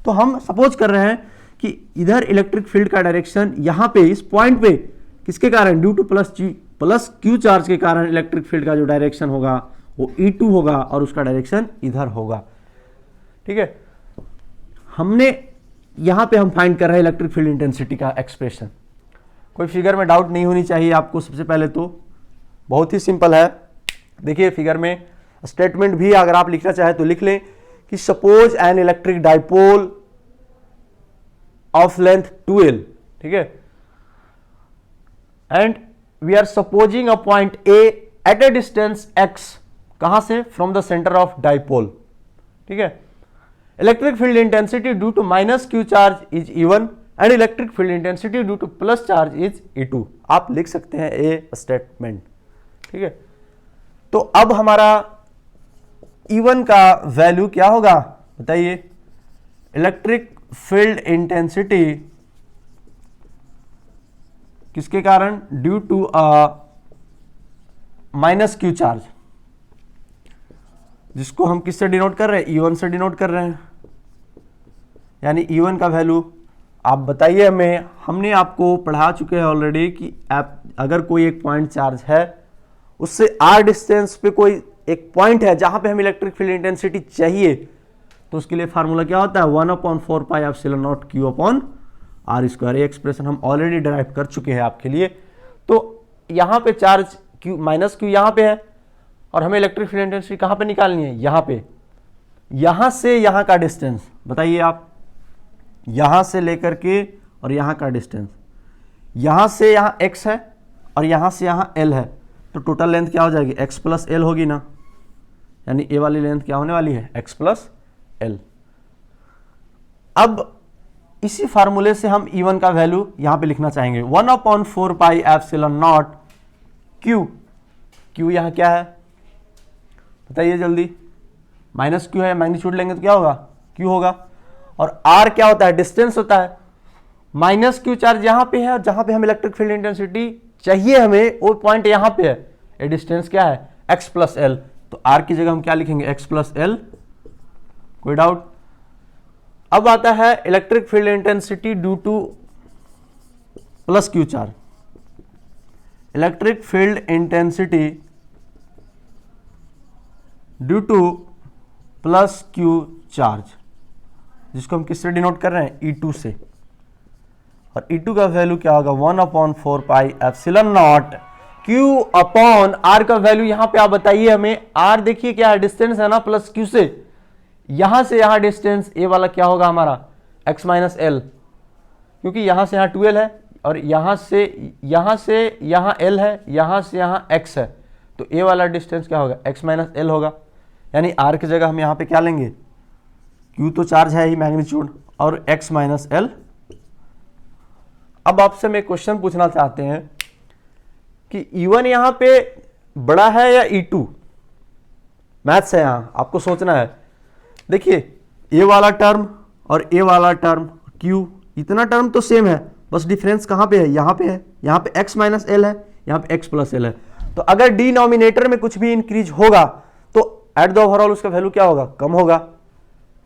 तो हम सपोज कर रहे हैं कि इधर इलेक्ट्रिक फील्ड का डायरेक्शन यहां पे इस पॉइंट पे किसके कारण, due to plus Q charge के कारण इलेक्ट्रिक फील्ड का जो डायरेक्शन होगा वो E2 होगा और उसका डायरेक्शन इधर होगा, ठीक है। हमने यहां पे हम फाइंड कर रहे हैं इलेक्ट्रिक फील्ड इंटेंसिटी का एक्सप्रेशन। कोई फिगर में डाउट नहीं होनी चाहिए आपको। सबसे पहले तो बहुत ही सिंपल है। देखिए फिगर में स्टेटमेंट भी अगर आप लिखना चाहे तो लिख लें कि suppose an electric dipole of length 2l, ठीक है, and we are supposing a point A at a distance x, कहां से, from the centre of dipole, ठीक है। Electric field intensity due to minus Q charge is E1 and electric field intensity due to plus charge is E2। आप लिख सकते हैं ए statement, ठीक है। तो अब हमारा E1 का वैल्यू क्या होगा बताइए, इलेक्ट्रिक फील्ड इंटेंसिटी किसके कारण, due to a minus Q charge, जिसको हम किससे डिनोट कर रहे हैं, E1 से डिनोट कर रहे हैं। यानी E1 का वैल्यू आप बताइए हमें, हमने आपको पढ़ा चुके हैं ऑलरेडी कि आप अगर कोई एक पॉइंट चार्ज है, उससे r डिस्टेंस पे कोई एक पॉइंट है जहां पे हमें इलेक्ट्रिक फील्ड इंटेंसिटी चाहिए, तो उसके लिए फार्मूला क्या होता है, 1/4 pi epsilon naught q upon r square. ये एक्सप्रेशन हम ऑलरेडी डिराइव कर चुके हैं आपके लिए। तो यहां पे चार्ज q माइनस q यहां पे है, और हमें इलेक्ट्रिक फील्ड इंटेंसिटी कहां पे निकालनी है, यहां पे। यहां से यहां का डिस्टेंस बताइए आप, यहां से लेकर के और यहां का डिस्टेंस, यहां से यहां x है और यहां से यहां l है, तो टोटल लेंथ क्या हो जाएगी, x प्लस l होगी ना। यानी ए वाली लेंथ क्या होने वाली है, x प्लस l। अब इसी फार्मूले से हम E1 का वैल्यू यहां पे लिखना चाहेंगे, 1/4 pi epsilon naught q। q यहां क्या है बताइए जल्दी, माइनस q है, मैग्नीट्यूड लेंगे तो क्या होगा, q होगा। और r क्या होता है, डिस्टेंस होता है। माइनस q चार्ज यहां पे है, और जहां पे हम इलेक्ट्रिक फील्ड इंटेंसिटी चाहिए हमें, वो पॉइंट यहां पे है। ये डिस्टेंस क्या है, x प्लस l। तो r की जगह हम क्या लिखेंगे, x प्लस l। कोई डाउट। अब आता है electric field intensity due to plus q charge. Electric field intensity due to plus q charge, जिसको हम किससे डिनोट कर रहे हैं, E2 से। और E2 का वैल्यू क्या होगा, 1/4 pi epsilon naught Q upon R का वैल्यू यहां पे आप बताइए हमें। R देखिए क्या है, डिस्टेंस है ना, प्लस Q से यहां डिस्टेंस ए वाला क्या होगा हमारा, x माइनस एल, क्योंकि यहां से यहां 2l है, और यहां से यहां l है, यहां से यहां x है, तो ए वाला डिस्टेंस क्या होगा, x माइनस एल होगा। यानी R की जगह हम यहां पे क्या लेंगे, Q तो चार्ज है ही मैग्नीट्यूड, और x माइनस एल। अब आपसे मैं क्वेश्चन पूछना चाहते हैं कि E1 यहां पे बड़ा है या E2, मैथ्स है, यहां आपको सोचना है। देखिए ए वाला टर्म और ए वाला टर्म Q, इतना टर्म तो सेम है, बस डिफरेंस कहां पे है, यहां पे है। यहां पे x माइनस एल है, यहां पे x प्लस एल है। तो अगर डिनोमिनेटर में कुछ भी इंक्रीज होगा तो एट द ओवरऑल उसका वैल्यू क्या होगा, कम होगा।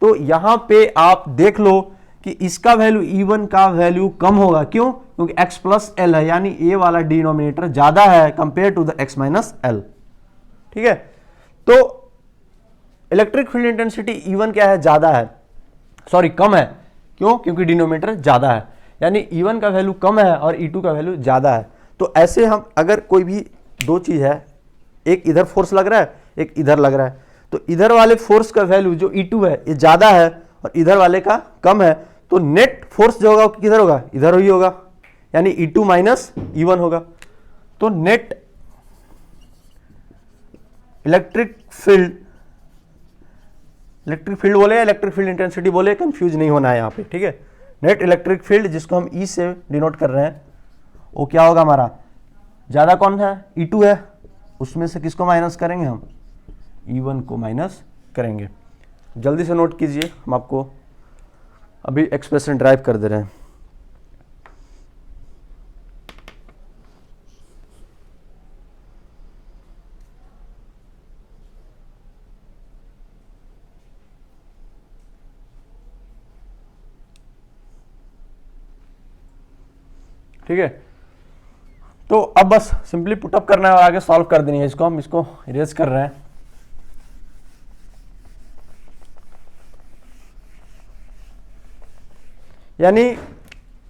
तो यहां पे आप देख लो कि इसका वैल्यू E1 का वैल्यू कम होगा, क्यों, क्योंकि x प्लस एल है, यानी ए वाला डिनोमिनेटर ज्यादा है compare to the x minus L, ठीक है। तो इलेक्ट्रिक फील्ड इंटेंसिटी E1 क्या है, ज्यादा है, सॉरी कम है, क्यों, क्योंकि डिनोमिनेटर ज्यादा है। यानी E1 का वैल्यू कम है और E2 का वैल्यू ज्यादा है। तो ऐसे हम अगर कोई भी दो चीज है, एक इधर फोर्स लग रहा है, एक इधर लग रहा है, तो इधर वाले फोर्स का वैल्यू जो E2 है ये ज्यादा है और इधर वाले का कम है, तो नेट फोर्स जो होगा वो किधर होगा, इधर ही होगा, यानी E2 माइनस E1 होगा। तो नेट इलेक्ट्रिक फील्ड बोले या इलेक्ट्रिक फील्ड इंटेंसिटी बोले, कंफ्यूज नहीं होना है यहाँ पे, ठीक है। नेट इलेक्ट्रिक फील्ड जिसको हम E से डिनोट कर रहे हैं, वो क्या होगा हमारा, ज्यादा कौन है, E2 है, उसमें से किसको माइनस करेंगे हम, E1 को माइनस करेंगे। जल्दी से नोट कीजिए, हम आपको अभी एक्सप्रेशन ड्राइव कर दे रहे हैं। ठीक है, तो अब बस सिंपली पुटअप करना है और आगे सॉल्व कर देनी है इसको। हम इसको इरेज कर रहे हैं। यानी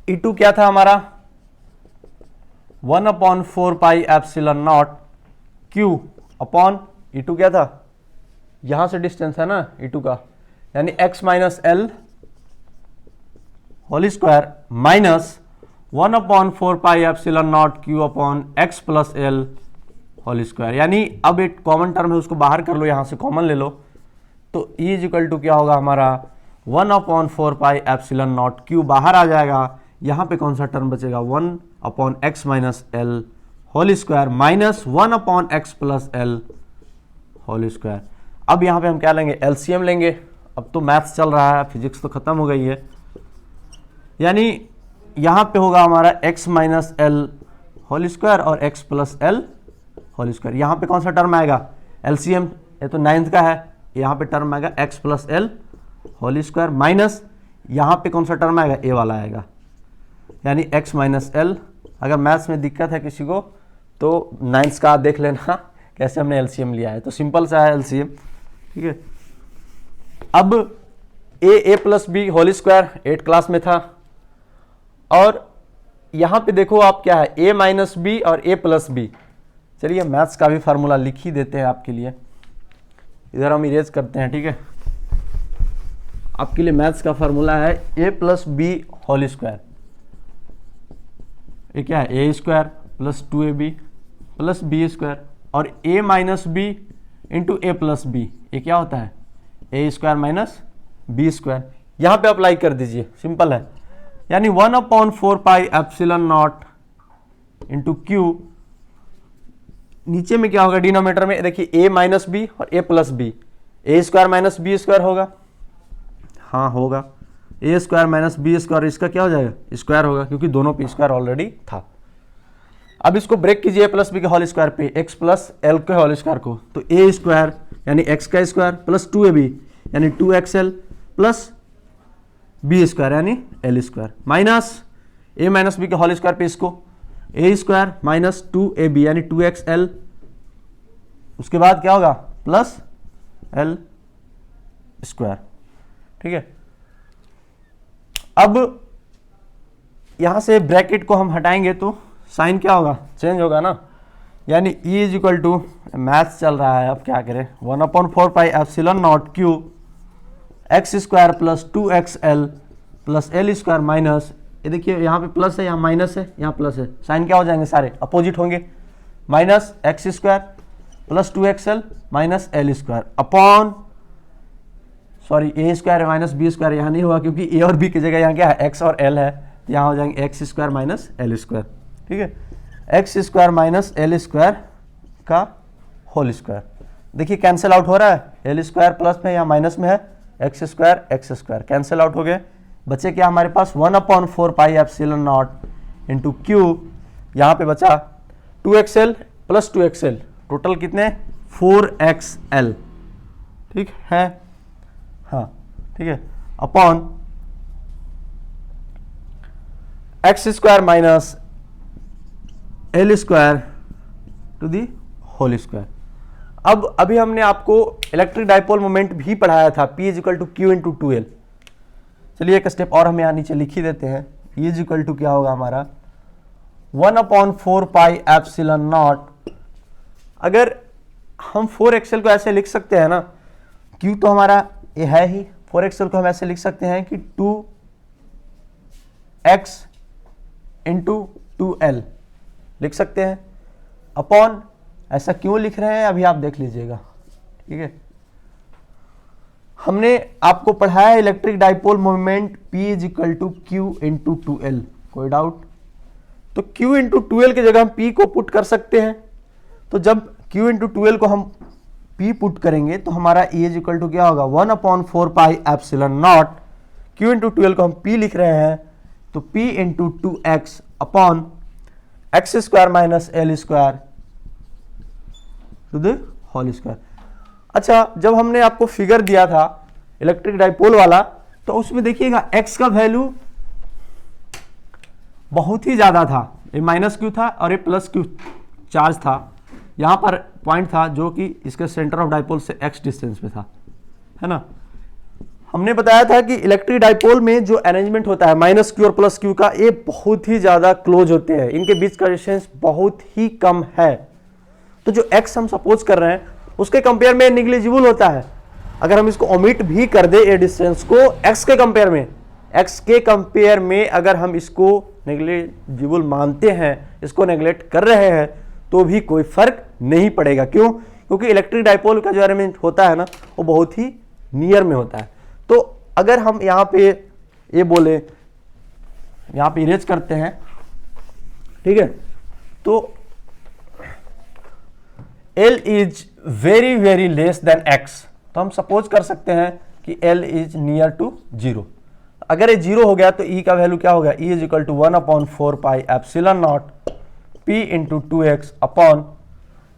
E2 क्या था हमारा, 1/4πε0 Q अपॉन E2 क्या था, यहां से डिस्टेंस है ना E2 का, यानी x minus L whole square minus 1/4πε0 Q upon x plus L whole square. यानी अब एक कॉमन टर्म है उसको बाहर कर लो, यहां से कॉमन ले लो, तो E इज इक्वल टू क्या होगा हमारा 1/4πε0 Q बाहर आ जाएगा, यहां पे कौन सा टर्म बचेगा 1/x minus L whole square minus 1/x plus L whole square. अब यहां पे हम क्या लेंगे, एलसीएम लेंगे। अब तो मैथ्स चल रहा है, फिजिक्स तो खत्म हो गई है, यानी यहां पे होगा हमारा x minus L whole square और x plus L whole square. यहां पे कौन सा टर्म आएगा, एलसीएम, ये तो 9th का है, यहां पे टर्म आएगा x plus L whole square minus यहां पे कौन सा टर्म आएगा, ए वाला आएगा, यानी x माइनस एल। अगर मैथ्स में दिक्कत है किसी को तो 9th का देख लेना कैसे हमने एलसीएम लिया है, तो सिंपल सा है एलसीएम, ठीक है। अब a plus b whole square 8th class में था, और यहां पे देखो आप क्या है, ए माइनस बी और ए प्लस बी। चलिए मैथ्स का भी फार्मूला लिख ही देते हैं आपके लिए, इधर हम इरेज करते हैं, ठीक है। आपके लिए मैथ्स का फार्मूला है a plus b whole square, ये क्या है, a square plus 2ab plus b square, और a minus b into a plus b, ये क्या होता है a square minus B square. यहां पे अप्लाई कर दीजिए, सिंपल है, यानी 1/4πε0 इंटू क्यू, नीचे में क्या होगा डिनोमिनेटर में, देखिए a माइनस बी और a plus B, A square minus B square होगा, हाँ होगा, A square minus B square, इसका क्या हो जाएगा स्क्वायर होगा, क्योंकि दोनों पे स्क्वायर ऑलरेडी था। अब इसको ब्रेक कीजिए, ए प्लस बी के होल स्क्वायर पे x प्लस एल के होल स्क्वायर को, तो ए स्क्वायर यानी x का स्क्वायर प्लस 2ab यानी 2xl प्लस बी स्क्वायर यानी एल स्क्वायर माइनस ए माइनस बी के होल स्क्वायर पे इसको ए स्क्वायर माइनस 2ab यानी 2xl, उसके बाद क्या होगा प्लस एल स्क्वायर, ठीक है। अब यहां से ब्रैकेट को हम हटाएंगे तो साइन क्या होगा, चेंज होगा ना, यानी E is equal to, maths चल रहा है अब क्या करें, 1/4πε0 Q x square plus 2xl प्लस एल स्क्वायर माइनस, ये देखिए यहाँ पे प्लस है, यहाँ माइनस है, यहाँ प्लस है, साइन क्या हो जाएंगे सारे अपोजिट होंगे, minus x square plus 2xl minus L square upon, sorry a square minus B square, यहाँ नहीं होगा क्योंकि ए और बी की जगह यहाँ क्या है एक्स और एल है, तो यहाँ हो जाएंगे x square minus L square, ठीक है, x square minus L square का होल स्क्वायर। देखिए कैंसिल आउट हो रहा है, एल स्क्वायर प्लस में या माइनस में है, एक्स स्क्वायर कैंसिल आउट हो गए, बचे क्या हमारे पास 1/4πε0 इंटू क्यू, यहाँ पे बचा 2xl प्लस 2xl, टोटल कितने 4xl, ठीक है, हाँ ठीक है, upon X square minus L square to the whole square. अब अभी हमने आपको इलेक्ट्रिक डाइपोल मोमेंट भी पढ़ाया था, P is equal to Q into 2L। चलिए एक स्टेप और हम यहाँ नीचे लिख ही देते हैं, E इज इक्वल टू क्या होगा हमारा 1/4πε0, अगर हम 4xl को ऐसे लिख सकते हैं ना, Q तो हमारा ये है ही, 4xl को हम ऐसे लिख सकते हैं कि 2x इंटू 2L लिख सकते हैं, अपॉन, ऐसा क्यों लिख रहे हैं अभी आप देख लीजिएगा, ठीक है। हमने आपको पढ़ाया है electric dipole moment P is equal to Q into 2L, कोई डाउट, तो Q इंटू 2L की जगह हम P को पुट कर सकते हैं, तो जब Q इंटू 2L को हम P पुट करेंगे तो हमारा E इज इक्वल टू क्या होगा 1/4πε0, Q इंटू 2L को हम P लिख रहे हैं, तो P into 2x upon X square minus L square to the whole square. अच्छा, जब हमने आपको फिगर दिया था इलेक्ट्रिक डाइपोल वाला, तो उसमें देखिएगा x का वैल्यू बहुत ही ज्यादा था, ये माइनस क्यू था और ये प्लस क्यू चार्ज था, यहां पर पॉइंट था जो कि इसके सेंटर ऑफ डाइपोल से x डिस्टेंस पे था, है ना। हमने बताया था कि इलेक्ट्रिक डाइपोल में जो अरेंजमेंट होता है माइनस क्यू और प्लस क्यू का, ये बहुत ही ज्यादा क्लोज होते हैं, इनके बीच का डिस्टेंस बहुत ही कम है। तो जो एक्स हम सपोज कर रहे हैं उसके कंपेयर में निग्लिजिबल होता है। अगर हम इसको ओमिट भी कर दे ये डिस्टेंस को एक्स के कंपेयर में अगर हम इसको नेग्लिजिबल मानते हैं, इसको नेग्लेक्ट कर रहे हैं, तो भी कोई फर्क नहीं पड़ेगा। क्यों? क्योंकि इलेक्ट्रिक डाइपोल का जो अरेंजमेंट होता है ना, वो बहुत ही नियर में होता है। तो अगर हम यहाँ पे ये बोले, यहाँ पे इरेज करते हैं, ठीक है, तो L is very very less than x, तो हम सपोज कर सकते हैं कि L इज नियर टू 0। अगर ये 0 हो गया तो E का वैल्यू क्या होगा? E is equal to 1/4 pi epsilon naught P into 2x upon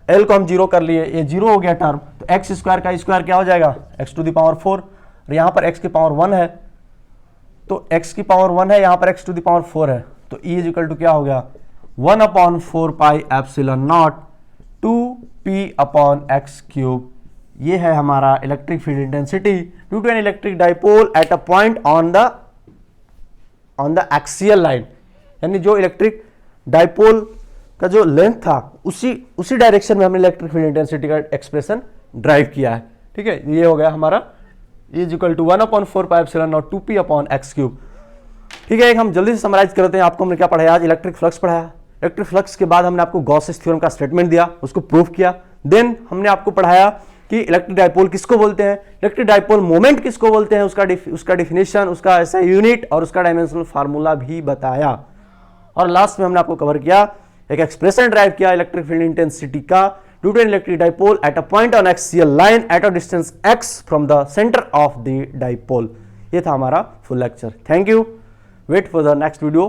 L को हम 0 कर लिए, ये 0 हो गया टर्म, तो x स्क्वायर का स्क्वायर क्या हो जाएगा? x टू द पावर 4, और यहाँ पर x की पावर 1 है, तो x की पावर 1 है, यहाँ पर x टू द पावर 4 है, तो E इज इक्वल टू क्या हो गया? 1/4 pi epsilon naught 2p upon x cube. ये है हमारा electric field intensity due to an electric dipole at a point on the axial line, यानी जो इलेक्ट्रिक डाइपोल का जो लेंथ था उसी डायरेक्शन में हमने इलेक्ट्रिक फील्ड इंटेंसिटी का एक्सप्रेशन ड्राइव किया है। ठीक है, ये हो गया हमारा E is equal to 1/4 pi epsilon naught 2p upon x cube. ठीक है, एक हम जल्दी से समराइज करते हैं। आपको हमने क्या पढ़ाया आज? इलेक्ट्रिक फ्लक्स पढ़ाया। इलेक्ट्रिक फ्लक्स के बाद हमने आपको गॉसेस थ्योरम का स्टेटमेंट दिया, उसको प्रूव किया। देन हमने आपको पढ़ाया कि इलेक्ट्रिक डाइपोल किसको बोलते हैं, इलेक्ट्रिक डाइपोल मोमेंट किसको बोलते हैं, उसका डिफिनेशन, उसका ऐसा यूनिट और उसका डायमेंशनल फार्मूला भी बताया। और लास्ट में हमने आपको कवर किया, एक एक्सप्रेशन ड्राइव किया इलेक्ट्रिक फील्ड इंटेंसिटी का due to an electric dipole at a point on axial line at a distance x from the centre of the dipole. ये था हमारा full lecture. Thank you. Wait for the next video.